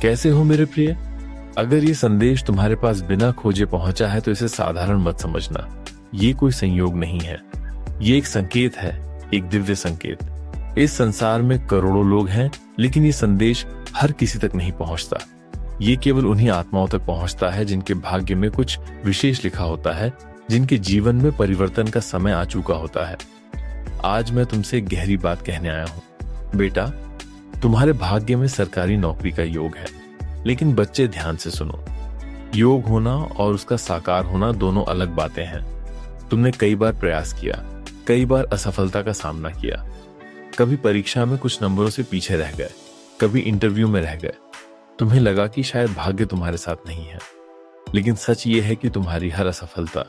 कैसे हो मेरे प्रिय? अगर ये संदेश तुम्हारे पास बिना खोजे पहुंचा है तो इसे साधारण मत समझना। ये कोई संयोग नहीं है, ये एक संकेत है, एक दिव्य संकेत। इस संसार में करोड़ों लोग हैं, लेकिन ये संदेश हर किसी तक नहीं पहुंचता। ये केवल उन्हीं आत्माओं तक पहुंचता है जिनके भाग्य में कुछ विशेष लिखा होता है, जिनके जीवन में परिवर्तन का समय आ चुका होता है। आज मैं तुमसे एक गहरी बात कहने आया हूं। बेटा, तुम्हारे भाग्य में सरकारी नौकरी का योग है, लेकिन बच्चे ध्यान से सुनो। योग होना और उसका साकार होना दोनों अलग बातें हैं। तुमने कई बार प्रयास किया, कई बार असफलता का सामना किया। कभी परीक्षा में कुछ नंबरों से पीछे रह गए, कभी इंटरव्यू में रह गए। तुम्हें लगा कि शायद भाग्य तुम्हारे साथ नहीं है, लेकिन सच ये है कि तुम्हारी हर असफलता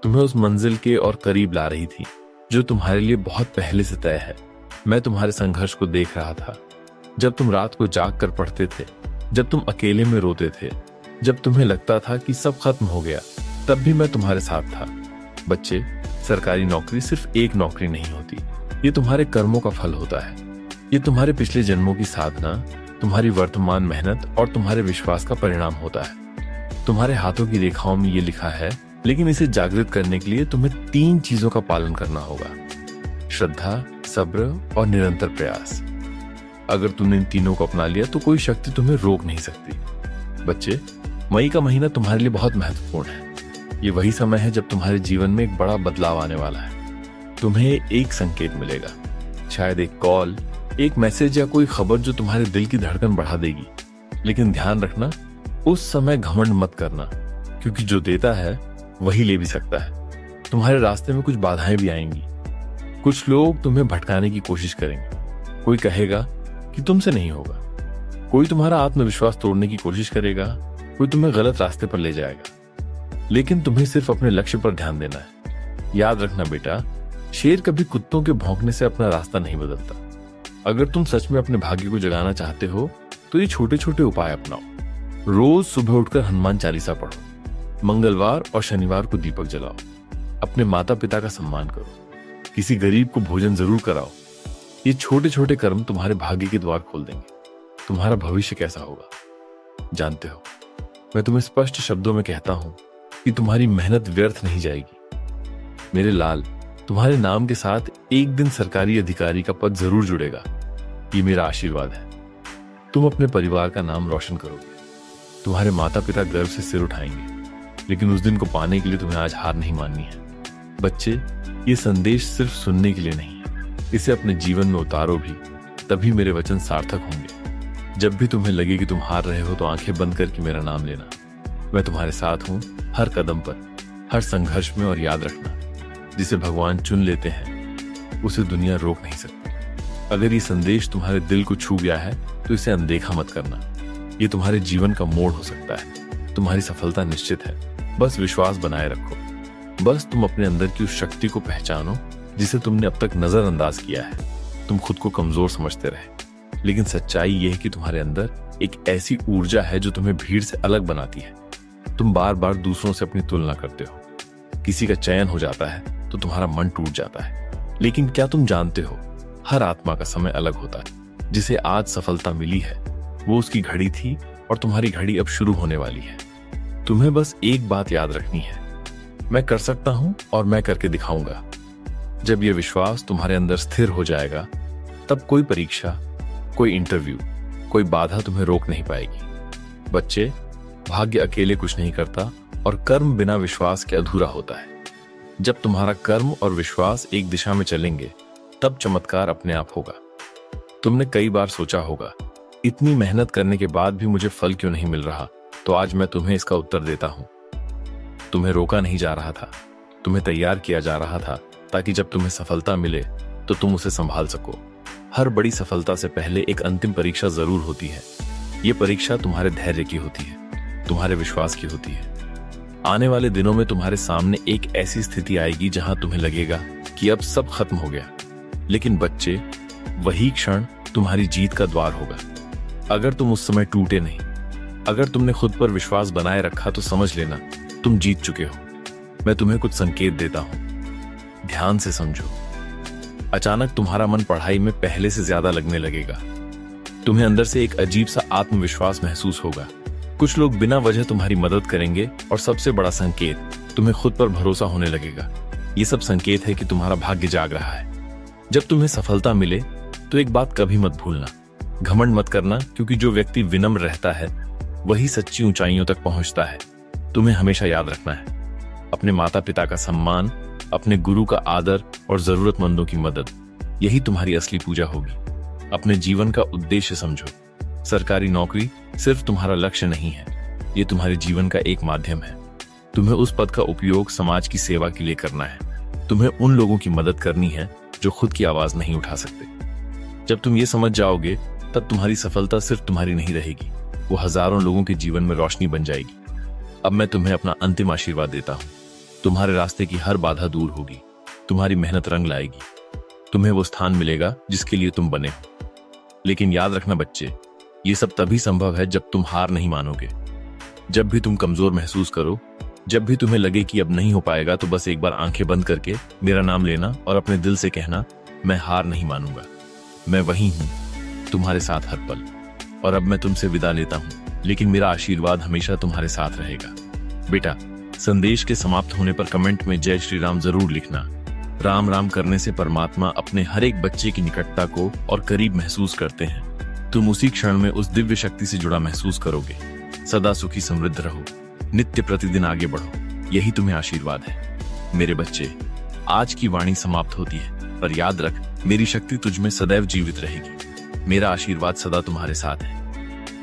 तुम्हें उस मंजिल के और करीब ला रही थी जो तुम्हारे लिए बहुत पहले से तय है। मैं तुम्हारे संघर्ष को देख रहा था, जब तुम रात को जाग कर पढ़ते थे, जब तुम अकेले में रोते थे, जब तुम्हें लगता था कि सब खत्म हो गया, तब भी मैं तुम्हारे साथ था। बच्चे, सरकारी नौकरी सिर्फ एक नौकरी नहीं होती, ये तुम्हारे कर्मों का फल होता है। ये तुम्हारे पिछले जन्मों की साधना, तुम्हारी वर्तमान मेहनत और तुम्हारे विश्वास का परिणाम होता है। तुम्हारे हाथों की रेखाओं में ये लिखा है, लेकिन इसे जागृत करने के लिए तुम्हें 3 चीजों का पालन करना होगा: श्रद्धा, सब्र और निरंतर प्रयास। अगर तुमने इन तीनों को अपना लिया तो कोई शक्ति तुम्हें रोक नहीं सकती। बच्चे, मई का महीना तुम्हारे लिए बहुत महत्वपूर्ण है। ये वही समय है जब तुम्हारे जीवन में एक बड़ा बदलाव आने वाला है। तुम्हें एक संकेत मिलेगा, शायद एक कॉल, एक मैसेज या कोई खबर जो तुम्हारे दिल की धड़कन बढ़ा देगी। लेकिन ध्यान रखना, उस समय घमंड मत करना, क्योंकि जो देता है वही ले भी सकता है। तुम्हारे रास्ते में कुछ बाधाएं भी आएंगी। कुछ लोग तुम्हें भटकाने की कोशिश करेंगे। कोई कहेगा कि तुमसे नहीं होगा, कोई तुम्हारा आत्मविश्वास तोड़ने की कोशिश करेगा, कोई तुम्हें गलत रास्ते पर ले जाएगा। लेकिन तुम्हें सिर्फ अपने लक्ष्य पर ध्यान देना है। याद रखना बेटा, शेर कभी कुत्तों के भौंकने से अपना रास्ता नहीं बदलता। अगर तुम सच में अपने भाग्य को जगाना चाहते हो तो ये छोटे छोटे उपाय अपनाओ। रोज सुबह उठकर हनुमान चालीसा पढ़ो, मंगलवार और शनिवार को दीपक जलाओ, अपने माता पिता का सम्मान करो, किसी गरीब को भोजन जरूर कराओ। ये छोटे छोटे कर्म तुम्हारे भाग्य के द्वार खोल देंगे। तुम्हारा भविष्य कैसा होगा जानते हो? मैं तुम्हें स्पष्ट शब्दों में कहता हूं कि तुम्हारी मेहनत व्यर्थ नहीं जाएगी। मेरे लाल, तुम्हारे नाम के साथ एक दिन सरकारी अधिकारी का पद जरूर जुड़ेगा। ये मेरा आशीर्वाद है। तुम अपने परिवार का नाम रोशन करोगे। तुम्हारे माता पिता गर्व से सिर उठाएंगे। लेकिन उस दिन को पाने के लिए तुम्हें आज हार नहीं माननी है। बच्चे, ये संदेश सिर्फ सुनने के लिए नहीं है, इसे अपने जीवन में उतारो भी, तभी मेरे वचन सार्थक होंगे। जब भी तुम्हें लगे कि तुम हार रहे हो तो आंखें बंद करके मेरा नाम लेना। मैं तुम्हारे साथ हूं, हर कदम पर, हर संघर्ष में। और याद रखना, जिसे भगवान चुन लेते हैं उसे दुनिया रोक नहीं सकती। अगर ये संदेश तुम्हारे दिल को छू गया है तो इसे अनदेखा मत करना। ये तुम्हारे जीवन का मोड़ हो सकता है। तुम्हारी सफलता निश्चित है। बस विश्वास बनाए रखो। बस तुम अपने अंदर की उस शक्ति को पहचानो जिसे तुमने अब तक नजरअंदाज किया है। तुम खुद को कमजोर समझते रहे, लेकिन सच्चाई यह है कि तुम्हारे अंदर एक ऐसी ऊर्जा है जो तुम्हें भीड़ से अलग बनाती है। तुम बार बार दूसरों से अपनी तुलना करते हो। किसी का चयन हो जाता है तो तुम्हारा मन टूट जाता है। लेकिन क्या तुम जानते हो, हर आत्मा का समय अलग होता है। जिसे आज सफलता मिली है वो उसकी घड़ी थी और तुम्हारी घड़ी अब शुरू होने वाली है। तुम्हें बस एक बात याद रखनी है, मैं कर सकता हूं और मैं करके दिखाऊंगा। जब यह विश्वास तुम्हारे अंदर स्थिर हो जाएगा, तब कोई परीक्षा, कोई इंटरव्यू, कोई बाधा तुम्हें रोक नहीं पाएगी। बच्चे, भाग्य अकेले कुछ नहीं करता और कर्म बिना विश्वास के अधूरा होता है। जब तुम्हारा कर्म और विश्वास एक दिशा में चलेंगे, तब चमत्कार अपने आप होगा। तुमने कई बार सोचा होगा, इतनी मेहनत करने के बाद भी मुझे फल क्यों नहीं मिल रहा? तो आज मैं तुम्हें इसका उत्तर देता हूं। तुम्हें रोका नहीं जा रहा था, तुम्हें तैयार किया जा रहा था, ताकि जब तुम्हें सफलता मिले तो तुम उसे संभाल सको। हर बड़ी सफलता से पहले एक अंतिम परीक्षा जरूर होती है। ये परीक्षा तुम्हारे धैर्य की होती है, तुम्हारे विश्वास की होती है। आने वाले दिनों में तुम्हारे सामने एक ऐसी स्थिति आएगी जहां तुम्हें लगेगा कि अब सब खत्म हो गया। लेकिन बच्चे, वही क्षण तुम्हारी जीत का द्वार होगा। अगर तुम उस समय टूटे नहीं, अगर तुमने खुद पर विश्वास बनाए रखा, तो समझ लेना तुम जीत चुके हो। मैं तुम्हें कुछ संकेत देता हूं, ध्यान से समझो। अचानक तुम्हारा मन पढ़ाई में पहले से ज्यादा लगने लगेगा। तुम्हें अंदर से एक अजीब सा आत्मविश्वास महसूस होगा। कुछ लोग बिना वजह तुम्हारी मदद करेंगे और सबसे बड़ा संकेत, तुम्हें खुद पर भरोसा होने लगेगा। ये सब संकेत है कि तुम्हारा भाग्य जाग रहा है। जब तुम्हें सफलता मिले तो एक बात कभी मत भूलना, घमंड मत करना, क्योंकि जो व्यक्ति विनम्र रहता है वही सच्ची ऊंचाइयों तक पहुंचता है। तुम्हें हमेशा याद रखना है, अपने माता पिता का सम्मान, अपने गुरु का आदर और जरूरतमंदों की मदद, यही तुम्हारी असली पूजा होगी। अपने जीवन का उद्देश्य समझो, सरकारी नौकरी सिर्फ तुम्हारा लक्ष्य नहीं है, ये तुम्हारे जीवन का एक माध्यम है। तुम्हें उस पद का उपयोग समाज की सेवा के लिए करना है। तुम्हें उन लोगों की मदद करनी है जो खुद की आवाज नहीं उठा सकते। जब तुम ये समझ जाओगे तब तुम्हारी सफलता सिर्फ तुम्हारी नहीं रहेगी, वो हजारों लोगों के जीवन में रोशनी बन जाएगी। अब मैं तुम्हें अपना अंतिम आशीर्वाद देता हूँ। तुम्हारे रास्ते की हर बाधा दूर होगी, तुम्हारी मेहनत रंग लाएगी, तुम्हें वो स्थान मिलेगा जिसके लिए तुम बने हो। लेकिन याद रखना बच्चे, ये सब तभी संभव है जब तुम हार नहीं मानोगे। जब भी तुम कमजोर महसूस करो, जब भी तुम्हें लगे कि अब नहीं हो पाएगा, तो बस एक बार आंखें बंद करके मेरा नाम लेना और अपने दिल से कहना, मैं हार नहीं मानूंगा, मैं वही हूं, तुम्हारे साथ हर पल। और अब मैं तुमसे विदा लेता हूं, लेकिन मेरा आशीर्वाद हमेशा तुम्हारे साथ रहेगा। बेटा, संदेश के समाप्त होने पर कमेंट में जय श्री राम जरूर लिखना। राम राम करने से परमात्मा अपने हर एक बच्चे की निकटता को और करीब महसूस करते हैं। तुम उसी क्षण में उस दिव्य शक्ति से जुड़ा महसूस करोगे। सदा सुखी समृद्ध रहो, नित्य प्रतिदिन आगे बढ़ो, यही तुम्हें आशीर्वाद है। मेरे बच्चे, आज की वाणी समाप्त होती है, पर याद रख, मेरी शक्ति तुझ में सदैव जीवित रहेगी। मेरा आशीर्वाद सदा तुम्हारे साथ है।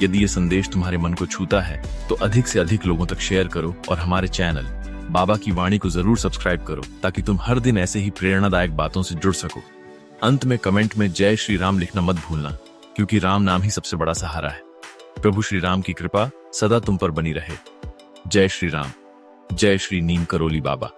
यदि ये संदेश तुम्हारे मन को छूता है तो अधिक से अधिक लोगों तक शेयर करो और हमारे चैनल बाबा की वाणी को जरूर सब्सक्राइब करो, ताकि तुम हर दिन ऐसे ही प्रेरणादायक बातों से जुड़ सको। अंत में कमेंट में जय श्री राम लिखना मत भूलना, क्योंकि राम नाम ही सबसे बड़ा सहारा है। प्रभु श्री राम की कृपा सदा तुम पर बनी रहे। जय श्री राम, जय श्री नीम करोली बाबा।